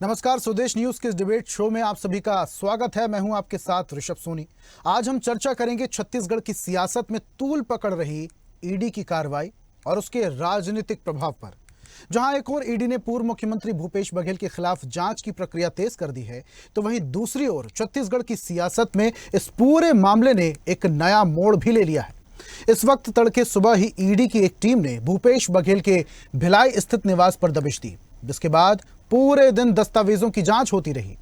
नमस्कार, स्वदेश न्यूज के इस डिबेट शो में आप सभी का स्वागत है। मैं हूं आपके साथ ऋषभ सोनी। आज हम चर्चा करेंगे छत्तीसगढ़ की सियासत में तूल पकड़ रही ईडी की कार्रवाई और उसके राजनीतिक प्रभाव पर। जहां एक ओर ईडी ने पूर्व मुख्यमंत्री भूपेश बघेल के खिलाफ जांच की प्रक्रिया तेज कर दी है, तो वहीं दूसरी ओर छत्तीसगढ़ की सियासत में इस पूरे मामले ने एक नया मोड़ भी ले लिया है। इस वक्त तड़के सुबह ही ईडी की एक टीम ने भूपेश बघेल के भिलाई स्थित निवास पर दबिश दी, जिसके बाद पूरे दिन दस्तावेजों की जांच होती रही।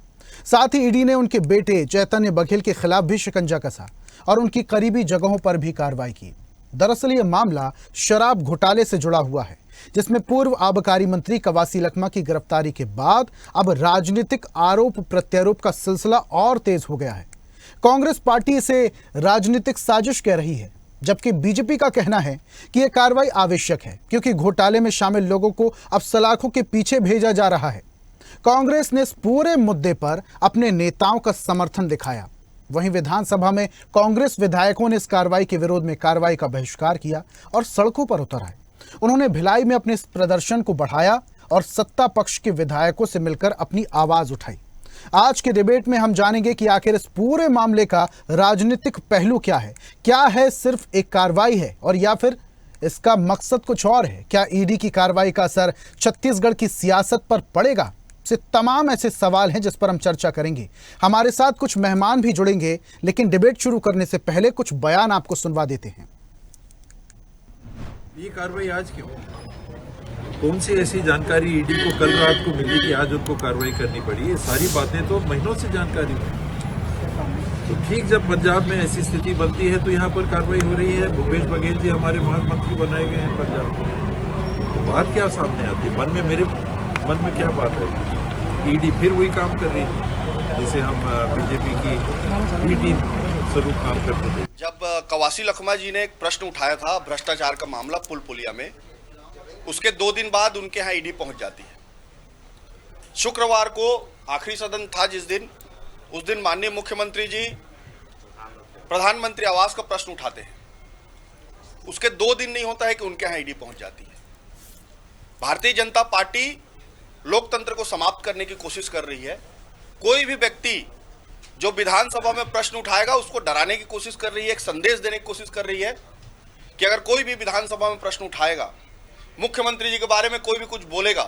साथ ही ईडी ने उनके बेटे चैतन्य बघेल के खिलाफ भी शिकंजा कसा और उनकी करीबी जगहों पर भी कार्रवाई की। दरअसल यह मामला शराब घोटाले से जुड़ा हुआ है, जिसमें पूर्व आबकारी मंत्री कवासी लखमा की गिरफ्तारी के बाद अब राजनीतिक आरोप प्रत्यारोप का सिलसिला और तेज हो गया है। कांग्रेस पार्टी इसे राजनीतिक साजिश कह रही है, जबकि बीजेपी का कहना है कि यह कार्रवाई आवश्यक है, क्योंकि घोटाले में शामिल लोगों को अब सलाखों के पीछे भेजा जा रहा है। कांग्रेस ने इस पूरे मुद्दे पर अपने नेताओं का समर्थन दिखाया। वहीं विधानसभा में कांग्रेस विधायकों ने इस कार्रवाई के विरोध में कार्रवाई का बहिष्कार किया और सड़कों पर उतर आए। उन्होंने भिलाई में अपने इस प्रदर्शन को बढ़ाया और सत्ता पक्ष के विधायकों से मिलकर अपनी आवाज उठाई। आज के डिबेट में हम जानेंगे कि आखिर इस पूरे मामले का राजनीतिक पहलू क्या है। क्या है सिर्फ एक कार्रवाई है और या फिर इसका मकसद कुछ और है? क्या ईडी की कार्रवाई का असर छत्तीसगढ़ की सियासत पर पड़ेगा? से तमाम ऐसे सवाल हैं जिस पर हम चर्चा करेंगे। हमारे साथ कुछ मेहमान भी जुड़ेंगे, लेकिन डिबेट शुरू करने से पहले कुछ बयान आपको सुनवा देते हैं। ये कार्रवाई आज क्यों? कौन सी ऐसी जानकारी ईडी को कल रात को मिली कि आज उनको कार्रवाई करनी पड़ी? ये सारी बातें तो महीनों से जानकारी है। तो ठीक जब पंजाब में ऐसी स्थिति बनती है तो यहाँ पर कार्रवाई हो रही है। भूपेश बघेल जी हमारे महामंत्री बनाए गए हैं पंजाब में। तो बात क्या सामने आती है? मेरे मन में क्या बात है? ईडी फिर वही काम कर रही है जिसे हम बीजेपी की ईडी स्वरूप काम करते थे। जब कवासी लखमा जी ने एक प्रश्न उठाया था भ्रष्टाचार का मामला पुलिया में, उसके 2 दिन बाद उनके यहाँ ईडी पहुंच जाती है। शुक्रवार को आखिरी सदन था उस दिन माननीय मुख्यमंत्री जी प्रधानमंत्री आवास का प्रश्न उठाते हैं। उसके 2 दिन नहीं होता है कि उनके यहाँ ईडी पहुंच जाती है। भारतीय जनता पार्टी लोकतंत्र को समाप्त करने की कोशिश कर रही है। कोई भी व्यक्ति जो विधानसभा में प्रश्न उठाएगा उसको डराने की कोशिश कर रही है, एक संदेश देने की कोशिश कर रही है कि अगर कोई भी विधानसभा में प्रश्न उठाएगा, मुख्यमंत्री जी के बारे में कोई भी कुछ बोलेगा,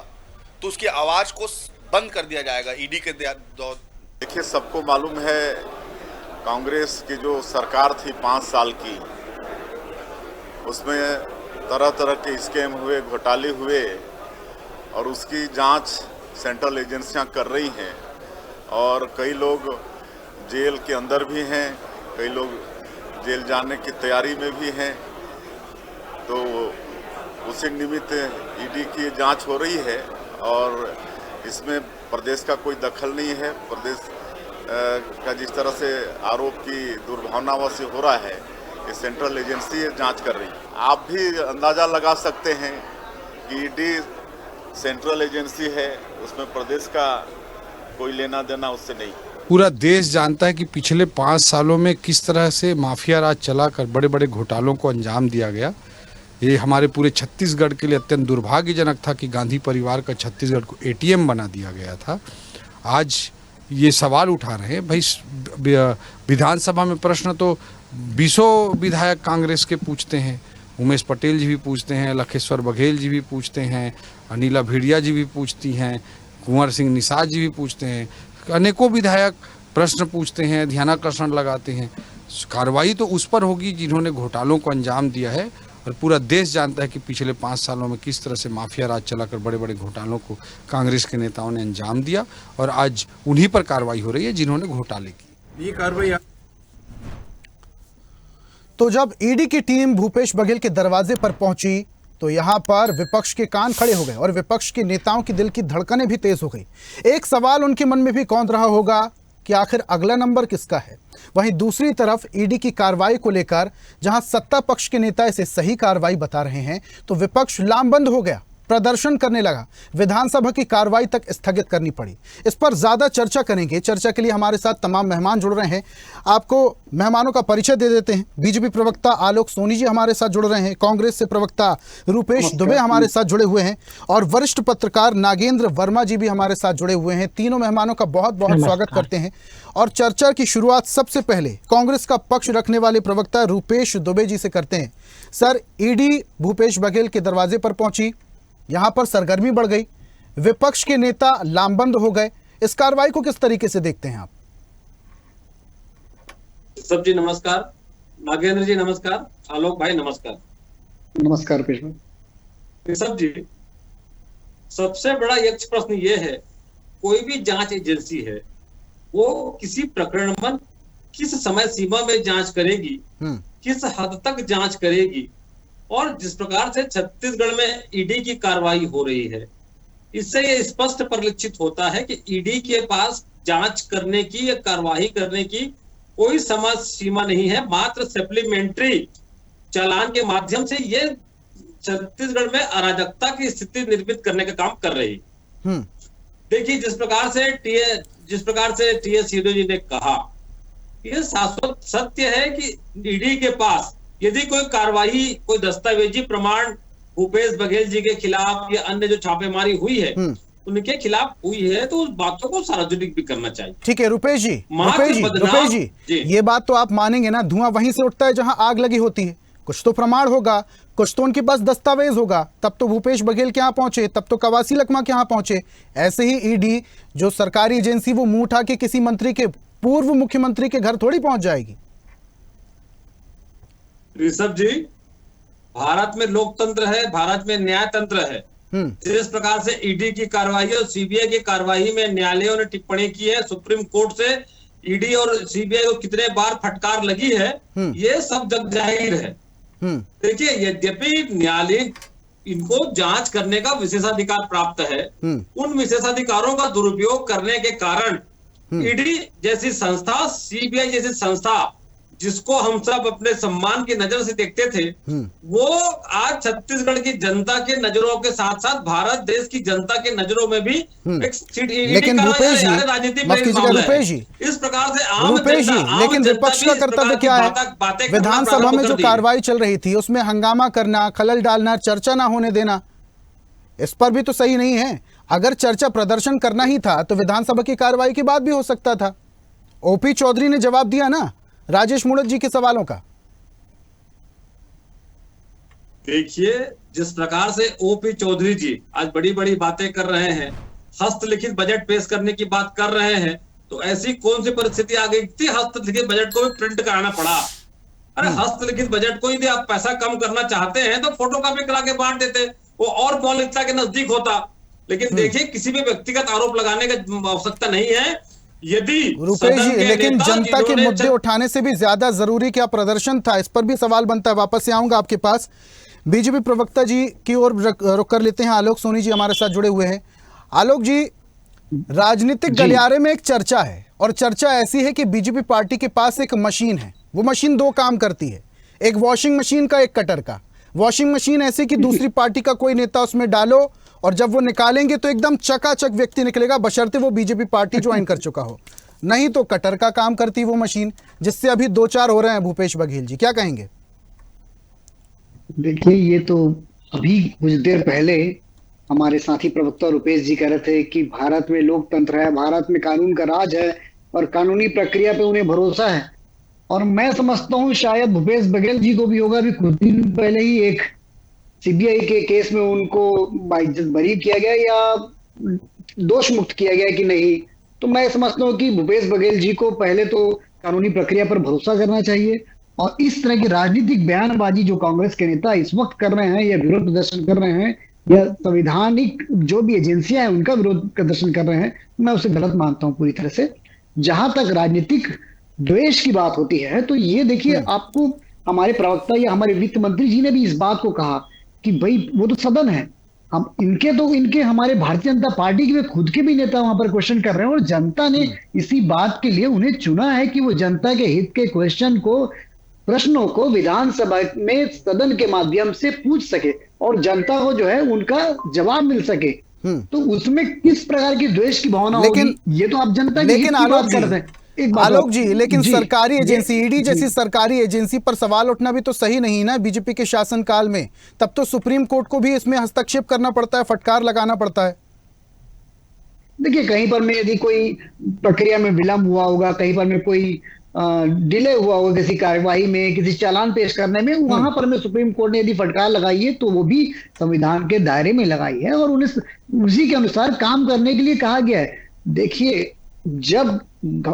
तो उसकी आवाज को बंद कर दिया जाएगा ईडी के दौर। देखिए, सबको मालूम है कांग्रेस की जो सरकार थी 5 साल की, उसमें तरह तरह के स्कैम हुए, घोटाले हुए और उसकी जांच सेंट्रल एजेंसियां कर रही हैं और कई लोग जेल के अंदर भी हैं, कई लोग जेल जाने की तैयारी में भी हैं। तो उसी निमित्त ईडी की जांच हो रही है और इसमें प्रदेश का कोई दखल नहीं है। प्रदेश का जिस तरह से आरोप की दुर्भावनाओं से हो रहा है, ये सेंट्रल एजेंसी जांच कर रही है। आप भी अंदाज़ा लगा सकते हैं कि ईडी सेंट्रल एजेंसी है, उसमें प्रदेश का कोई लेना देना उससे नहीं। पूरा देश जानता है कि पिछले 5 सालों में किस तरह से माफिया राज चलाकर बड़े बड़े घोटालों को अंजाम दिया गया। ये हमारे पूरे छत्तीसगढ़ के लिए अत्यंत दुर्भाग्यजनक था कि गांधी परिवार का छत्तीसगढ़ को एटीएम बना दिया गया था। आज ये सवाल उठा रहे हैं भाई, विधानसभा में प्रश्न तो 20 विधायक कांग्रेस के पूछते हैं, उमेश पटेल जी भी पूछते हैं, लखेश्वर बघेल जी भी पूछते हैं, अनिला भेड़िया जी भी पूछती हैं, कुंवर सिंह निषाद जी भी पूछते हैं, अनेकों विधायक प्रश्न पूछते हैं, ध्यानाकर्षण लगाते हैं। कार्रवाई तो उस पर होगी जिन्होंने घोटालों को अंजाम दिया है और पूरा देश जानता है कि पिछले 5 सालों में किस तरह से माफिया राज चलाकर बड़े बड़े घोटालों को कांग्रेस के नेताओं ने अंजाम दिया और आज उन्हीं पर कार्रवाई हो रही है जिन्होंने घोटाले की। ये कार्रवाई तो जब ईडी की टीम भूपेश बघेल के दरवाजे पर पहुंची तो यहां पर विपक्ष के कान खड़े हो गए और विपक्ष के नेताओं की दिल की धड़कनें भी तेज हो गई। एक सवाल उनके मन में भी कौंध रहा होगा कि आखिर अगला नंबर किसका है। वहीं दूसरी तरफ ईडी की कार्रवाई को लेकर जहां सत्ता पक्ष के नेता इसे सही कार्रवाई बता रहे हैं, तो विपक्ष लामबंद हो गया प्रदर्शन करने लगा, विधानसभा की कार्रवाई तक स्थगित करनी पड़ी। इस पर ज्यादा चर्चा करेंगे। चर्चा के लिए हमारे साथ तमाम मेहमान जुड़ रहे हैं। आपको मेहमानों का परिचय दे देते हैं। बीजेपी प्रवक्ता आलोक सोनी जी हमारे साथ जुड़ रहे हैं, कांग्रेस से प्रवक्ता रूपेश दुबे हमारे साथ जुड़े हुए हैं और वरिष्ठ पत्रकार नागेंद्र वर्मा जी भी हमारे साथ जुड़े हुए हैं। तीनों मेहमानों का बहुत बहुत स्वागत करते हैं। और चर्चा की शुरुआत सबसे पहले कांग्रेस का पक्ष रखने वाले प्रवक्ता रूपेश दुबे जी से करते हैं। सर, ईडी भूपेश बघेल के दरवाजे पर पहुंची, यहां पर सरगर्मी बढ़ गई, विपक्ष के नेता लामबंद हो गए। इस कार्रवाई को किस तरीके से देखते हैं आप? सब जी नमस्कार, नागेंद्र जी नमस्कार, आलोक भाई नमस्कार। नमस्कार पेशवा। सब जी, सबसे बड़ा यक्ष प्रश्न ये है, कोई भी जांच एजेंसी है वो किसी प्रकरण में किस समय सीमा में जांच करेगी, किस हद तक जांच करेगी, और जिस प्रकार से छत्तीसगढ़ में ईडी की कार्रवाई हो रही है, इससे ये स्पष्ट परिलक्षित होता है कि ईडी के पास जांच करने की या कार्रवाई करने की कोई समय सीमा नहीं है। मात्र सप्लीमेंट्री चालान के माध्यम से ये छत्तीसगढ़ में अराजकता की स्थिति निर्मित करने का काम कर रही। देखिए, जिस प्रकार से टीएस सिद्धू जी ने कहा, यह शाश्वत सत्य है कि ईडी के पास यदि कोई कार्रवाई, कोई दस्तावेजी प्रमाण भूपेश बघेल जी के खिलाफ या अन्य जो छापेमारी हुई है उनके खिलाफ हुई है, तो उस बातों को सार्वजनिक भी करना चाहिए। ठीक है रूपेश जी, ये बात तो आप मानेंगे ना, धुआं वहीं से उठता है जहां आग लगी होती है। कुछ तो प्रमाण होगा, कुछ तो उनके पास दस्तावेज होगा, तब तो भूपेश बघेल के यहाँ पहुंचे, तब तो कवासी लखमा के यहाँ पहुंचे। ऐसे ही ईडी जो सरकारी एजेंसी, वो मुंह उठा के किसी मंत्री के, पूर्व मुख्यमंत्री के घर थोड़ी पहुंच जाएगी। ऋषभ जी, भारत में लोकतंत्र है, भारत में न्यायतंत्र है। जिस प्रकार से ईडी की कार्रवाई और सीबीआई की कार्रवाई में न्यायालयों ने टिप्पणी की है, सुप्रीम कोर्ट से ईडी और सीबीआई को कितने बार फटकार लगी है, ये सब जग जाहिर है। देखिए, यद्यपि न्यायालय इनको जांच करने का विशेषाधिकार प्राप्त है, उन विशेषाधिकारों का दुरुपयोग करने के कारण ईडी जैसी संस्था, सीबीआई जैसी संस्था, जिसको हम सब अपने सम्मान की नजर से देखते थे, वो आज छत्तीसगढ़ की जनता के नजरों के साथ साथ भारत देश की जनता के नजरों में भी लेकिन रूपेश जी, माफ कीजिएगा रूपेश जी, इस प्रकार से लेकिन विपक्ष का कर्तव्य क्या है? विधानसभा में जो कार्रवाई चल रही थी उसमें हंगामा करना, खलल डालना, चर्चा ना होने देना, इस पर भी तो सही नहीं है। अगर चर्चा प्रदर्शन करना ही था तो विधानसभा की कार्रवाई की बात भी हो सकता था। ओपी चौधरी ने जवाब दिया ना राजेश मूणत जी के सवालों का। देखिए, जिस प्रकार से ओपी चौधरी जी आज बड़ी बड़ी बातें कर रहे हैं, हस्तलिखित बजट पेश करने की बात कर रहे हैं, तो ऐसी कौन सी परिस्थिति आ गई थी हस्तलिखित बजट को भी प्रिंट कराना पड़ा? अरे हस्तलिखित बजट को यदि आप पैसा कम करना चाहते हैं तो फोटोकॉपी करा के बांट देते, वो और मौलिकता के नजदीक होता। लेकिन देखिए, किसी भी व्यक्तिगत आरोप लगाने की आवश्यकता नहीं है। यदि रूपेश जी, लेकिन जनता के मुद्दे उठाने से भी ज्यादा जरूरी क्या प्रदर्शन था, इस पर भी सवाल बनता है। वापस से आऊंगा आपके पास। बीजेपी प्रवक्ता जी की ओर रुक कर लेते हैं। आलोक सोनी जी हमारे साथ जुड़े हुए हैं। आलोक जी, राजनीतिक गलियारे में एक चर्चा है, और चर्चा ऐसी है कि बीजेपी पार्टी के पास एक मशीन है। वो मशीन दो काम करती है, एक वॉशिंग मशीन का, एक कटर का। वॉशिंग मशीन ऐसी कि दूसरी पार्टी का कोई नेता उसमें डालो और जब वो निकालेंगे तो एकदम चकाचक व्यक्ति निकलेगा, बशर्ते वो बीजेपी पार्टी ज्वाइन कर चुका हो। नहीं तो कटर का काम करती वो मशीन, जिससे अभी दो चार हो रहे हैं भूपेश बघेल जी। क्या कहेंगे? देखिए, ये तो अभी कुछ देर पहले हमारे साथी प्रवक्ता रूपेश जी कह रहे थे कि भारत में लोकतंत्र है, भारत में कानून का राज है और कानूनी प्रक्रिया पे उन्हें भरोसा है। और मैं समझता हूँ शायद भूपेश बघेल जी को भी होगा, अभी कुछ दिन पहले ही एक सीबीआई के केस में उनको बाइज्जत बरी किया गया या दोष मुक्त किया गया कि नहीं। तो मैं समझता हूँ कि भूपेश बघेल जी को पहले तो कानूनी प्रक्रिया पर भरोसा करना चाहिए, और इस तरह की राजनीतिक बयानबाजी जो कांग्रेस के नेता इस वक्त कर रहे हैं या विरोध प्रदर्शन कर रहे हैं या संवैधानिक जो भी एजेंसियां हैं उनका विरोध प्रदर्शन कर रहे हैं, मैं उसे गलत मानता हूं पूरी तरह से। जहां तक राजनीतिक द्वेष की बात होती है तो ये देखिए, आपको हमारे प्रवक्ता या हमारे वित्त मंत्री जी ने भी इस बात को कहा कि भाई वो तो सदन है, हम इनके हमारे भारतीय जनता पार्टी के खुद के भी नेता वहां पर क्वेश्चन कर रहे हैं, और जनता ने इसी बात के लिए उन्हें चुना है कि वो जनता के हित के क्वेश्चन को प्रश्नों को विधानसभा में सदन के माध्यम से पूछ सके और जनता को जो है उनका जवाब मिल सके, तो उसमें किस प्रकार की द्वेष की भावना होगी, ये तो आप जनता की हित की बात करते हैं। आलोक जी, लेकिन सरकारी एजेंसी ईडी जैसी सरकारी एजेंसी पर सवाल उठना भी तो सही नहीं ना बीजेपी के शासनकाल में। तब तो सुप्रीम कोर्ट को भी इसमें हस्तक्षेप करना पड़ता है, फटकार लगाना पड़ता है। देखिए, कहीं पर में यदि कोई प्रक्रिया में विलंब हुआ होगा, कहीं पर में कोई डिले हुआ होगा किसी कार्यवाही में, किसी चालान पेश करने में, वहां पर में सुप्रीम कोर्ट ने यदि फटकार लगाई है तो वो भी संविधान के दायरे में लगाई है और उन्हें उसी के अनुसार काम करने के लिए कहा गया है। देखिए,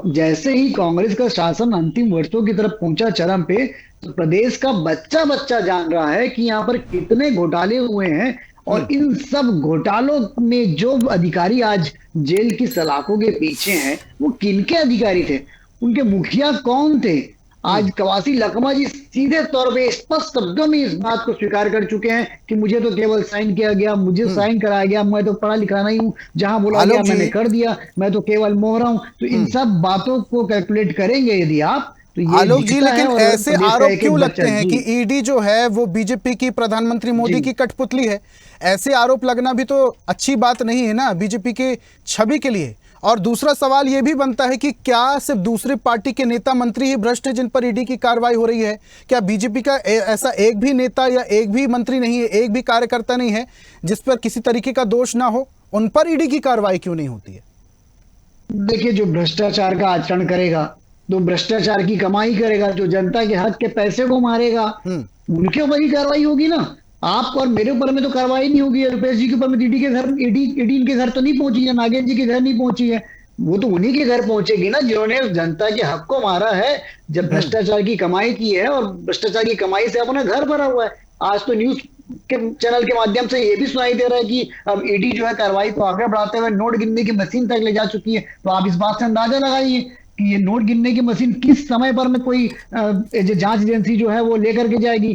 जैसे ही कांग्रेस का शासन अंतिम वर्षों की तरफ पहुंचा चरम पे, तो प्रदेश का बच्चा बच्चा जान रहा है कि यहाँ पर कितने घोटाले हुए हैं और इन सब घोटालों में जो अधिकारी आज जेल की सलाखों के पीछे हैं वो किनके अधिकारी थे, उनके मुखिया कौन थे। आज कवासी लखमा जी सीधे तौर पे स्पष्ट शब्दों में इस बात को स्वीकार कर चुके हैं कि मुझे तो केवल साइन किया गया, मुझे साइन कराया गया, मैं तो पढ़ा लिखा नहीं हूं, जहां बोला गया मैंने कर दिया, मैं तो केवल मोहरा हूं। तो इन सब बातों को कैलकुलेट करेंगे यदि आप, तो ये आलोक जी, लेकिन ऐसे आरोप क्यों लगते हैं कि ईडी जो है वो बीजेपी की, प्रधानमंत्री मोदी की कठपुतली है? ऐसे आरोप लगना भी तो अच्छी बात नहीं है ना बीजेपी के छवि के लिए। और दूसरा सवाल ये भी बनता है कि क्या सिर्फ दूसरी पार्टी के नेता मंत्री ही भ्रष्ट हैं जिन पर ईडी की कार्रवाई हो रही है? क्या बीजेपी का ऐसा एक भी नेता या एक भी मंत्री नहीं है, एक भी कार्यकर्ता नहीं है जिस पर किसी तरीके का दोष ना हो? उन पर ईडी की कार्रवाई क्यों नहीं होती है? देखिए, जो भ्रष्टाचार का आचरण करेगा, जो भ्रष्टाचार की कमाई करेगा, जो जनता के हक के पैसे को मारेगा, उनके ऊपर ही कार्रवाई होगी ना। आप और मेरे ऊपर में तो कार्रवाई नहीं होगी। रुपेश जी के ऊपर में ईडी इनके घर तो नहीं पहुंची है, नागेंद्र जी के घर नहीं पहुंची है, वो तो उन्हीं के घर पहुंचेगी ना जिन्होंने जनता के हक को मारा है, जब भ्रष्टाचार की कमाई की है और भ्रष्टाचार की कमाई से अपना घर भरा हुआ है। आज तो न्यूज के चैनल के माध्यम से ये भी सुनाई दे रहा है कि अब ईडी जो है कार्रवाई को आगे बढ़ाते हुए नोट गिनने की मशीन तक ले जा चुकी है। तो आप इस बात से अंदाजा लगाइए कि ये नोट गिनने की मशीन किस समय पर में कोई जांच एजेंसी जो है वो लेकर के जाएगी,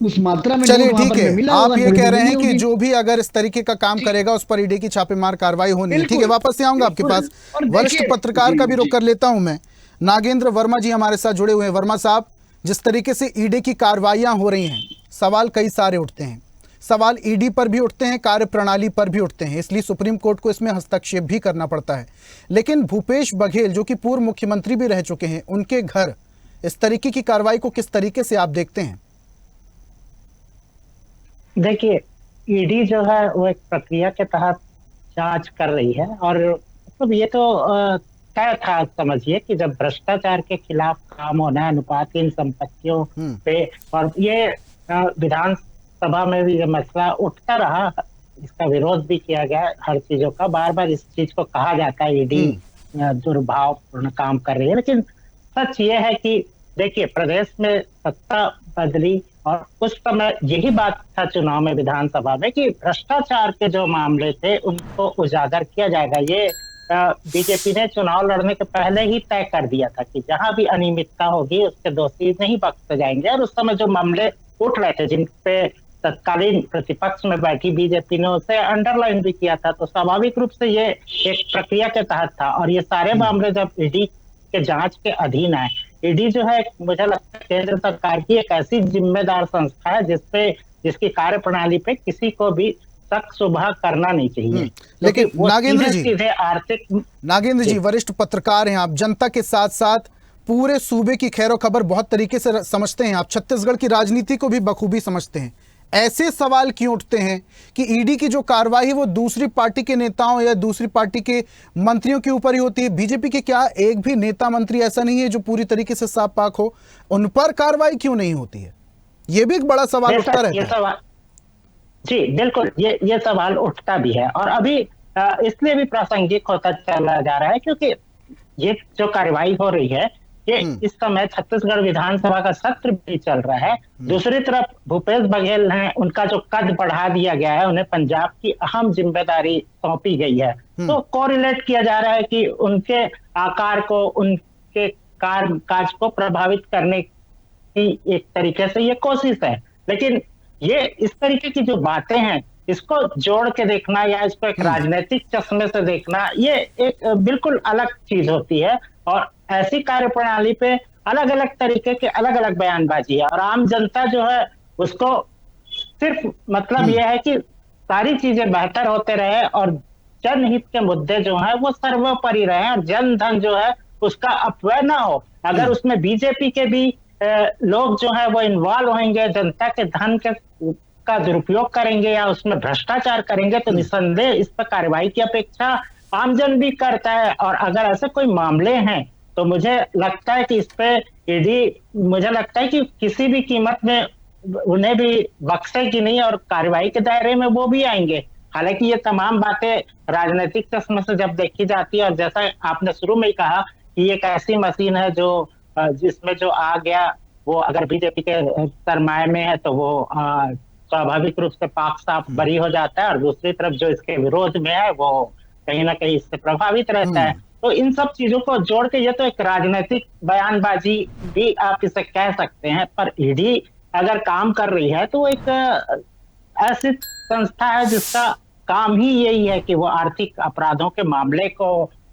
उस मात्रा में। चलिए ठीक है, आप ये कह रहे हैं कि जो भी अगर इस तरीके का काम करेगा उस पर ईडी की छापेमार कार्रवाई होनी है। ठीक है, वापस से आऊंगा आपके पास। वरिष्ठ पत्रकार का भी रुख कर लेता हूं मैं। नागेंद्र वर्मा जी हमारे साथ जुड़े हुए हैं। वर्मा साहब, जिस तरीके से ईडी की कार्रवाइयां हो रही हैं, सवाल कई सारे उठते हैं। सवाल ईडी पर भी उठते हैं, कार्यप्रणाली पर भी उठते हैं, इसलिए सुप्रीम कोर्ट को इसमें हस्तक्षेप भी करना पड़ता है। लेकिन भूपेश बघेल जो कि पूर्व मुख्यमंत्री भी रह चुके हैं, उनके घर इस तरीके की कार्रवाई को किस तरीके से आप देखते हैं? देखिए, ईडी जो है वो एक प्रक्रिया के तहत जांच कर रही है और मतलब ये तो तय था, समझिए कि जब भ्रष्टाचार के खिलाफ काम होना है, अनुपातहीन संपत्तियों पे, और ये विधानसभा में भी ये मसला उठता रहा, इसका विरोध भी किया गया हर चीजों का, बार बार इस चीज को कहा जाता है ईडी दुर्भावपूर्ण काम कर रही है। लेकिन सच ये है कि देखिए, प्रदेश में सत्ता बदली और उस समय यही बात था चुनाव में, विधानसभा में, कि भ्रष्टाचार के जो मामले थे उनको उजागर किया जाएगा। ये बीजेपी ने चुनाव लड़ने के पहले ही तय कर दिया था कि जहां भी अनियमितता होगी उसके दोषी नहीं बख्शे जाएंगे। और उस समय जो मामले उठ रहे थे जिन पे तत्कालीन प्रतिपक्ष में बैठी बीजेपी ने उसे अंडरलाइन भी किया था, तो स्वाभाविक रूप से ये एक प्रक्रिया के तहत था। और ये सारे मामले जब ईडी के जांच के अधीन आए, ईडी जो है मुझे लगता है केंद्र सरकार की एक ऐसी जिम्मेदार संस्था है जिसकी कार्यप्रणाली पे किसी को भी शक शुबह करना नहीं चाहिए। लेकिन नागेंद्र जी वरिष्ठ पत्रकार हैं आप, जनता के साथ साथ पूरे सूबे की खैर खबर बहुत तरीके से समझते हैं आप, छत्तीसगढ़ की राजनीति को भी बखूबी समझते हैं। ऐसे सवाल क्यों उठते हैं कि ईडी की जो कार्रवाई है वो दूसरी पार्टी के नेताओं या दूसरी पार्टी के मंत्रियों के ऊपर ही होती है? बीजेपी के क्या एक भी नेता मंत्री ऐसा नहीं है जो पूरी तरीके से साफ पाक हो? उन पर कार्रवाई क्यों नहीं होती है? ये भी एक बड़ा सवाल उठता रहता है। जी बिल्कुल, ये सवाल उठता भी है और अभी इसलिए भी प्रासंगिक होता चला जा रहा है क्योंकि ये जो कार्रवाई हो रही है ये इस समय छत्तीसगढ़ विधानसभा का सत्र भी चल रहा है। दूसरी तरफ भूपेश बघेल हैं, उनका जो कद बढ़ा दिया गया है, उन्हें पंजाब की अहम जिम्मेदारी सौंपी गई है। तो कोरिलेट किया जा रहा है कि उनके आकार को, उनके काज को प्रभावित करने की एक तरीके से ये कोशिश है। लेकिन ये इस तरीके की जो बातें हैं इसको जोड़ के देखना या इसको एक राजनीतिक चश्मे से देखना, ये एक बिल्कुल अलग चीज होती है। और ऐसी कार्यप्रणाली पे अलग अलग तरीके के अलग अलग बयानबाजी है, और आम जनता जो है उसको सिर्फ मतलब यह है कि सारी चीजें बेहतर होते रहे और जनहित के मुद्दे जो है वो सर्वोपरि रहे और जन धन जो है उसका अपव्यय ना हो। अगर उसमें बीजेपी के भी लोग जो है वो इन्वॉल्व होंगे, जनता के धन का दुरुपयोग करेंगे या उसमें भ्रष्टाचार करेंगे, तो निसंदेह इस पर कार्रवाई की अपेक्षा आमजन भी करता है। और अगर ऐसे कोई मामले हैं तो मुझे लगता है कि इस पे ईडी, मुझे लगता है कि किसी भी कीमत में उन्हें भी बख्शेगी नहीं और कार्रवाई के दायरे में वो भी आएंगे। हालांकि ये तमाम बातें राजनीतिक चश्मे से जब देखी जाती है, और जैसा आपने शुरू में ही कहा कि एक ऐसी मशीन है जो जिसमें जो आ गया वो अगर बीजेपी के सरमाए में है तो वो स्वाभाविक रूप से पाक साफ बरी हो जाता है, और दूसरी तरफ जो इसके विरोध में है वो कहीं ना कहीं इससे प्रभावित रहता है। तो इन सब चीजों को जोड़ के ये तो एक राजनीतिक बयानबाजी भी आप इसे कह सकते हैं, पर ईडी अगर काम कर रही है तो एक ऐसी संस्था है जिसका काम ही यही है कि वो आर्थिक अपराधों के मामले को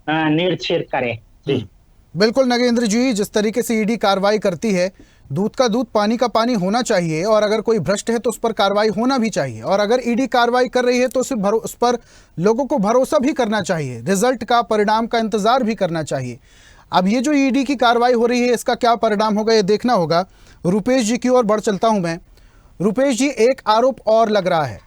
निर्छीर करे। जी बिल्कुल नगेंद्र जी, जिस तरीके से ईडी कार्रवाई करती है, दूध का दूध पानी का पानी होना चाहिए, और अगर कोई भ्रष्ट है तो उस पर कार्रवाई होना भी चाहिए, और अगर ईडी कार्रवाई कर रही है तो उस पर लोगों को भरोसा भी करना चाहिए, रिजल्ट का, परिणाम का इंतजार भी करना चाहिए। अब ये जो ईडी की कार्रवाई हो रही है इसका क्या परिणाम होगा ये देखना होगा। रुपेश जी की ओर बढ़ चलता हूं मैं। रुपेश जी, एक आरोप और लग रहा है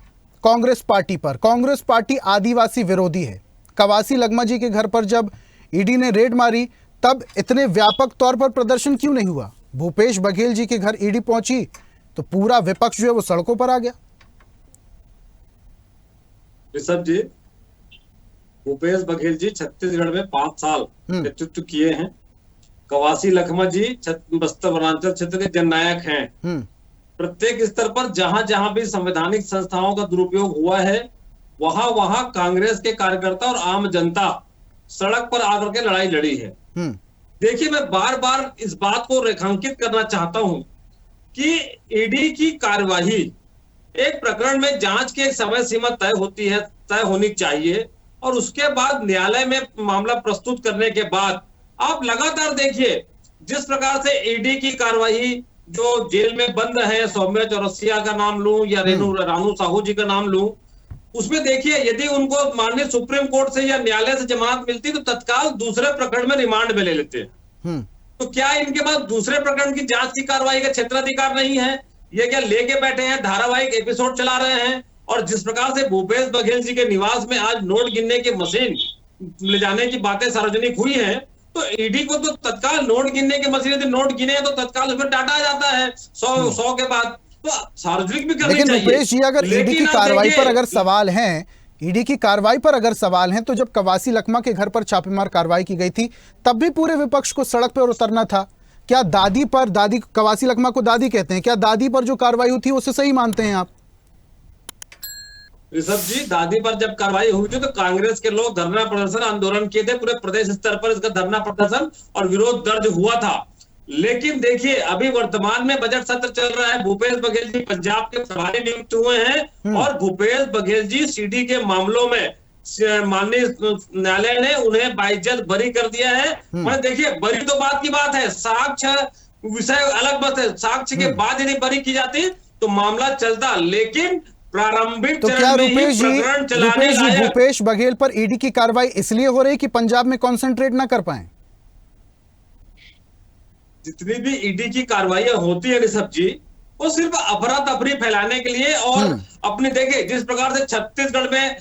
कांग्रेस पार्टी पर। कांग्रेस पार्टी आदिवासी विरोधी है। कवासी लखमा जी के घर पर जब ईडी ने रेड मारी तब इतने व्यापक तौर पर प्रदर्शन क्यों नहीं हुआ? भूपेश बघेल जी के घर ईडी पहुंची तो पूरा विपक्ष जो है वो सड़कों पर आ गया। ऋषभ जी, भूपेश बघेल जी छत्तीसगढ़ में 5 साल नेतृत्व किए हैं। कवासी लखमा जी बस्तर वनांचल क्षेत्र के जननायक हैं। प्रत्येक स्तर पर जहां जहां भी संवैधानिक संस्थाओं का दुरुपयोग हुआ है वहां वहां कांग्रेस के कार्यकर्ता और आम जनता सड़क पर आकर के लड़ाई लड़ी है। देखिए, मैं बार बार इस बात को रेखांकित करना चाहता हूं कि ईडी की कार्यवाही एक प्रकरण में जांच की एक समय सीमा तय होती है, तय होनी चाहिए, और उसके बाद न्यायालय में मामला प्रस्तुत करने के बाद आप लगातार देखिए जिस प्रकार से ईडी की कार्यवाही, जो जेल में बंद है, सौम्या चौरसिया का नाम लूं या रानू साहू जी का नाम लूं, उसमें देखिए यदि उनको माननीय सुप्रीम कोर्ट से या न्यायालय से जमानत मिलती तो तत्काल दूसरे प्रकरण में रिमांड में ले लेते हैं। तो क्या इनके पास दूसरे प्रकरण की जांच की कार्रवाई का क्षेत्राधिकार नहीं है? ये क्या लेके बैठे हैं, धारावाहिक एपिसोड चला रहे हैं? और जिस प्रकार से भूपेश बघेल जी के निवास में आज नोट गिनने की मशीन ले जाने की बातें सार्वजनिक हुई है, तो ईडी को तो तत्काल नोट गिनने की मशीन, यदि नोट गिने तो तत्काल उसमें डाटा आ जाता है 100 के बाद, तो सार्वजनिक भी करनी चाहिए। लेकिन रुपेश जी, अगर ईडी की कार्रवाई पर अगर सवाल हैं, ईडी की कार्रवाई पर अगर सवाल हैं, तो जब कवासी लखमा के घर पर छापेमार कार्रवाई की गई थी तब भी पूरे विपक्ष को सड़क पर उतरना था। क्या दादी पर, दादी कवासी लखमा को दादी कहते हैं, क्या दादी पर जो कार्रवाई हुई थी उसे सही मानते हैं आप? ऋषभ जी, दादी पर जब कार्रवाई हुई थी तो कांग्रेस के लोग धरना प्रदर्शन आंदोलन किए थे, पूरे प्रदेश स्तर पर इसका धरना प्रदर्शन और विरोध दर्ज हुआ था। लेकिन देखिए, अभी वर्तमान में बजट सत्र चल रहा है, भूपेश बघेल जी पंजाब के प्रभारी नियुक्त हुए हैं और भूपेश बघेल जी सीडी के मामलों में माननीय न्यायालय ने उन्हें बाइज्जत बरी कर दिया है। मैं देखिए, बरी तो बात की बात है, साक्ष्य विषय अलग बात है, साक्ष्य के बाद यदि बरी की जाती तो मामला चलता, लेकिन प्रारंभिक तो क्या रुपेश जी भूपेश बघेल पर ईडी की कार्रवाई इसलिए हो रही कि पंजाब में कॉन्सेंट्रेट ना कर पाए? जितनी भी ईडी की कार्रवाइयां होती है ऋषभ जी, वो सिर्फ अफरा तफरी फैलाने के लिए, और अपने देखिए जिस प्रकार से छत्तीसगढ़ में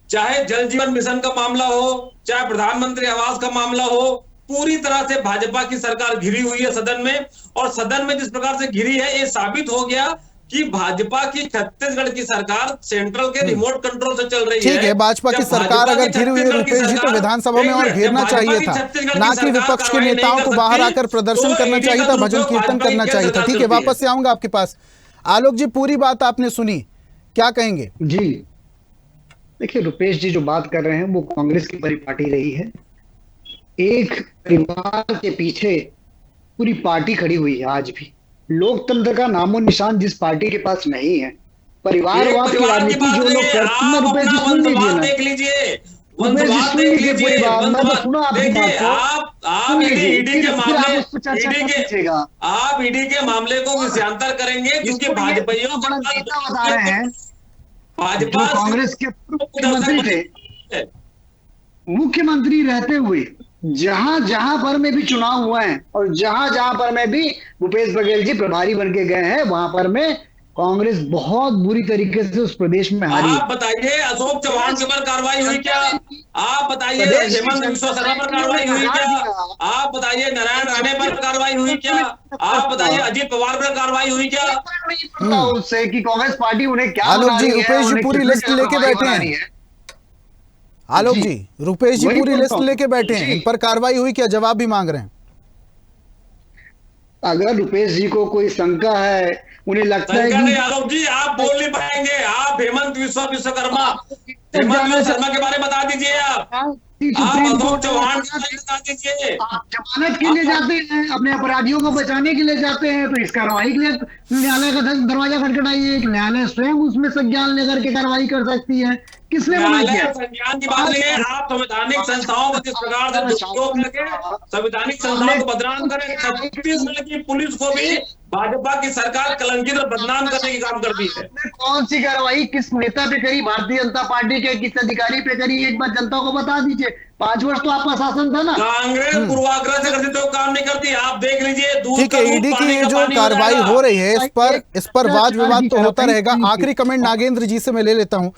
चाहे जल जीवन मिशन का मामला हो, चाहे प्रधानमंत्री आवास का मामला हो, पूरी तरह से भाजपा की सरकार घिरी हुई है सदन में, और सदन में जिस प्रकार से घिरी है ये साबित हो गया कि भाजपा की छत्तीसगढ़ की सरकार सेंट्रल के रिमोट कंट्रोल से चल रही है। ठीक है, भाजपा की सरकार अगर घिरी हुई है रुपेश जी, तो विधानसभा में और घेरना चाहिए था, ना कि विपक्ष के नेताओं को बाहर आकर प्रदर्शन करना चाहिए था, भजन कीर्तन करना चाहिए था। ठीक है, वापस से आऊंगा आपके पास। आलोक जी, पूरी बात आपने सुनी, क्या कहेंगे? जी देखिए, रुपेश जी जो बात कर रहे हैं वो कांग्रेस की परिपाटी रही है। एक परिवार के पीछे पूरी पार्टी खड़ी हुई है। आज भी लोकतंत्र का नामो निशान जिस पार्टी के पास नहीं है, परिवारवाद की राजनीति जो लोग करते हैं, रुपेश जी सुन लीजिए ना, देख लीजिए, रुपेश जी सुन लीजिए पूरी बात, मैं तो सुना आपकी बात को। आप ईडी के मामले आप ईडी के मामले को विषयांतर करेंगे क्योंकि भाजपाइयों बड़ा नेता बता रहे हैं, भाजपा कांग्रेस के मुख्यमंत्री थे, मुख्यमंत्री रहते हुए जहां जहां पर में भी चुनाव हुए हैं और जहां जहां पर में भी भूपेश बघेल जी प्रभारी बन के गए हैं, वहां पर में कांग्रेस बहुत बुरी तरीके से उस प्रदेश में हारी। आप बताइए अशोक चौहान के पर कार्रवाई हुई क्या? आप बताइए हेमंत बिस्वा शर्मा पर कार्रवाई हुई क्या? आप बताइए नारायण राणे पर कार्रवाई हुई क्या? आप बताइए अजीत पवार पर कार्रवाई हुई क्या? नहीं पता उससे कि कांग्रेस पार्टी उन्हें क्या आलोक जी, रुपेश जी पूरी लिस्ट लेके बैठे हैं। आलोक जी, रुपेश जी पूरी लिस्ट लेके बैठे हैं, इन पर कार्रवाई हुई क्या? जवाब भी मांग रहे हैं। अगर रुपेश जी को कोई शंका है, उन्हें लगता है कि आलोक जी आप बोल नहीं पाएंगे, आप हेमंत विश्वकर्मा के बारे में बता दीजिए। आप अशोक चौहान के बारे में बता दीजिए। जमानत के लिए जाते हैं, अपने अपराधियों को बचाने के लिए जाते हैं, तो इस कार्रवाई के लिए न्यायालय का दरवाजा खटखटाइए। न्यायालय स्वयं उसमें संज्ञान लेकर के कार्रवाई कर सकती है। किसने मना किया? संज्ञान की बात नहीं है। आप संवैधानिक संस्थाओं को जिस प्रकार से दुरुपयोग करके संवैधानिक संस्थाओं को बदनाम करें, छत्तीसगढ़ की पुलिस को भी भाजपा की सरकार कलंकित और बदनाम करने की काम करती है। कौन सी कार्रवाई किस नेता पे करी? भारतीय जनता पार्टी के किस अधिकारी पे करी? एक बार जनता को बता दीजिए। 5 वर्ष तो आपका शासन था ना। कांग्रेस पूर्वाग्रह से करती तो काम नहीं करती। आप देख लीजिए। ठीक है, ईडी की ये जो कार्रवाई हो रही है इस पर वाद विवाद तो होता रहेगा। आखिरी कमेंट नागेंद्र जी से मैं ले लेता हूं।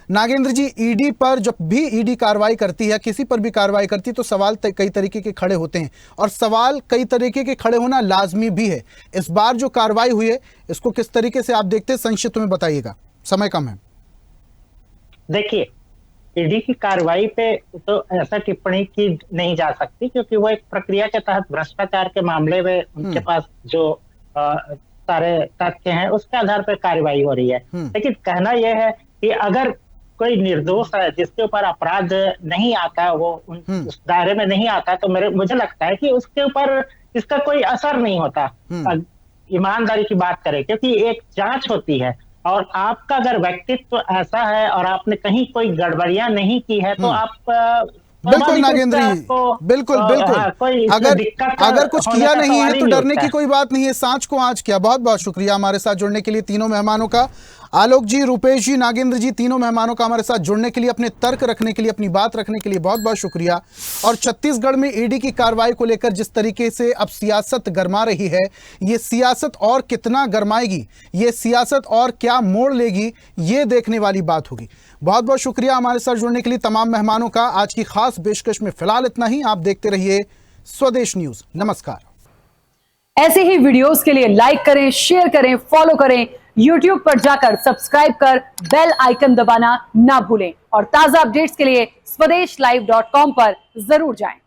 नागेंद्र जी, ईडी पर जब भी ईडी कार्रवाई करती है, किसी पर भी कार्रवाई करती है, तो सवाल कई तरीके के खड़े होते हैं और सवाल कई तरीके के खड़े होना लाजमी भी है। इस बार जो कार्रवाई हुई है इसको किस तरीके से आप देखते हैं, संक्षिप्त में बताइएगा, समय कम है। देखिए, ईडी की कार्रवाई पे तो ऐसा टिप्पणी की नहीं जा सकती क्योंकि वो एक प्रक्रिया के तहत भ्रष्टाचार के मामले में उनके पास जो सारे तथ्य हैं उसके आधार पर कार्रवाई हो रही है। लेकिन कहना यह है कि अगर कोई निर्दोष है जिसके ऊपर अपराध नहीं आता, वो उस दायरे में नहीं आता, तो मुझे लगता है कि उसके ऊपर इसका कोई असर नहीं होता। ईमानदारी की बात करें, क्योंकि एक जांच होती है और आपका अगर व्यक्तित्व ऐसा है और आपने कहीं कोई गड़बड़ियां नहीं की है तो आप बिल्कुल नागेंद्र जी, बिल्कुल अगर कुछ किया नहीं है तो डरने की कोई बात नहीं है। सांच को आंच किया। बहुत बहुत शुक्रिया हमारे साथ जुड़ने के लिए तीनों मेहमानों का। आलोक जी, रुपेश जी, नागेंद्र जी, तीनों मेहमानों का हमारे साथ जुड़ने के लिए, अपने तर्क रखने के लिए, अपनी बात रखने के लिए बहुत बहुत शुक्रिया। और छत्तीसगढ़ में ईडी की कार्रवाई को लेकर जिस तरीके से अब सियासत गरमा रही है, ये सियासत और कितना गरमाएगी, ये सियासत और क्या मोड़ लेगी, ये देखने वाली बात होगी। बहुत बहुत शुक्रिया हमारे साथ जुड़ने के लिए तमाम मेहमानों का। आज की खास पेशकश में फिलहाल इतना ही। आप देखते रहिए स्वदेश न्यूज। नमस्कार। ऐसे ही वीडियोस के लिए लाइक करें, शेयर करें, फॉलो करें। YouTube पर जाकर सब्सक्राइब कर बेल आइकन दबाना ना भूलें और ताजा अपडेट्स के लिए swedeshlive.com पर जरूर जाएं।